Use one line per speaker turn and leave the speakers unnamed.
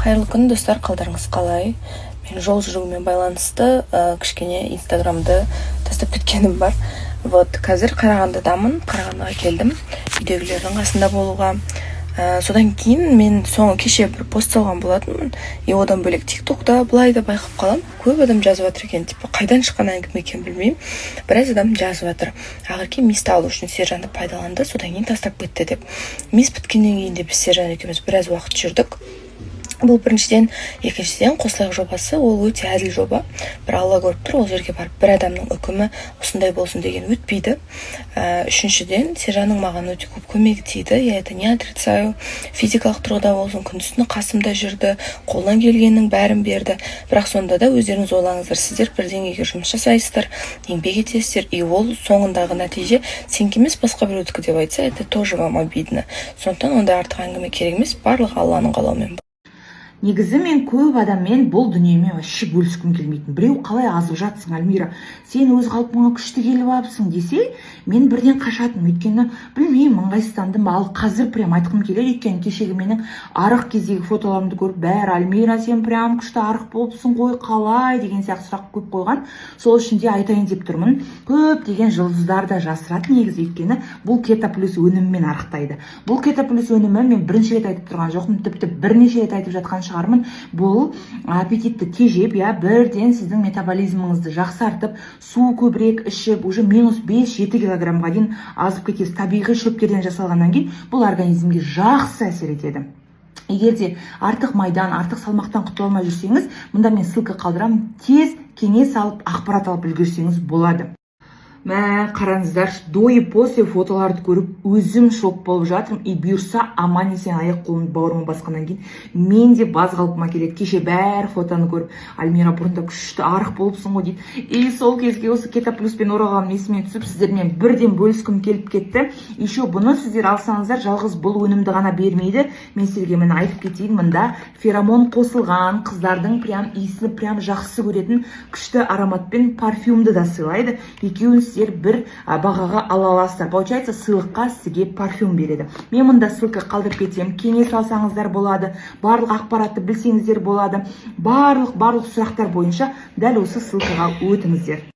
Қайырлы күн достар, қалдарыңыз қалай? Мен жол жүрумен байланысты кішкене инстаграмды тастап кеткенім бар. Қазір Қарағандыдамын, Қарағандыға келдім үйдегілердің қасында болуға. Содан кейін мен кеше бір пост салған болатынмын. Одан бөлек тиктокта былай да байқап қалам, көп адам жазып жатыр екен, қайдан шыққан әңгіме екенін білмеймін. Біраз адам жазып жатыр. Ақыры мисті алу үшін Сержанды пайдаланды, содан кейін тастап кетті деп. Мис біткеннен кейін де біз Сержан екеуміз біраз уақыт жүрдік. Бұл біріншіден, екіншіден қосылайық жобасы, ол өте әділ жоба. Бір Алла көріп тұр, ол жерге барып бір адамның үкімі осындай болсын деген өтпейді. Үшіншіден, Сержанның маған өте көп көмегі тиді. Я это не отрицаю. Физикалық тұрғыда болсын, күндіз-түні қасымда жүрді, қолдан келгеннің бәрін берді. Бірақ сонда да өздеріңіз ойлаңыздар, сіздер бірдеңеге жұмыс жасайсыздар, еңбек етесіздер, и ол соңындағы нәтиже сенікі емес басқа біреудікі деп айтса, это тоже вам обидно. Сондықтан ондай артық әңгіме керек емес, барлығы Алланың қалауымен.
Негізі мен көп адаммен бұл дүниемен вообще бөліскім келмейтін. Біреу қалай азып жатсың, Альмира, сен өз қалпыңа күшті келіп алыпсың десе, мен бірден қашатым. Өйткені білмеймін, ыңғайсыздандым. Ал қазір прям айтқым келеді, өйткені кешегі менің арық кездегі фотоларымды көріп, бәрі Альмира, сен прям күшті арық болыпсың ғой, қалай деген сияқты сұрақ көп қойған. Сол үшін де айтайын деп тұрмын. Көп деген жұлдыздар да жасырады негізі, өйткені бұл Кета плюс өнімімен арықтайды. Бұл Кета плюс өнімі мен бірінші рет айтып тұрған жоқпын, тіпті бірнеше рет айтып жатқан шығармын. Бұл аппетитті тежеп, бірден сіздің метаболизміңізді жақсартып, су көбірек ішіп, уже -5-7 килограммға дейін азып кетесіз. Табиғи шөптерден жасалғаннан кейін бұл организмге жақсы әсер етеді. Егер де артық майдан, артық салмақтан құтыла алмай жүрсеңіз, мұнда мен ссылка қалдырамын, тез кеңес алып, ақпарат алып үлгерсеңіз болады. Мә, қараңыздар, до и после фотоларды көріп өзім шок болып жатырмын. И бұйырса аман есен аяқ қолын бауырыма басқаннан кейін мен де баз қалпыма келеді. Кеше бәрі фотоны көріп, Альмира бұрында күшті арық болыпсың ғой дейді. И сол кезге осы Кета плюспен оралғаным есіме түсіп, сіздермен бірден бөліскім келіп кетті. Еще бұны сіздер алсаңыздар, жалғыз бұл өнімді ғана бермейді. Мен сіздерге міне айтып кетейін, мында феромон қосылған, қыздардың прям иісін прям жақсы көретін күшті ароматпен парфюмді да сыйлайды. Екеуін сіздер бір бағаға ала аласыздар. Получается, сыйлыққа сізге парфюм береді. Мен мұнда ссылка қалдырып кетсем, кеңес алсаңыздар болады, барлық ақпаратты білсеңіздер болады, барлық сұрақтар бойынша дәл осы ссылкаға өтіңіздер.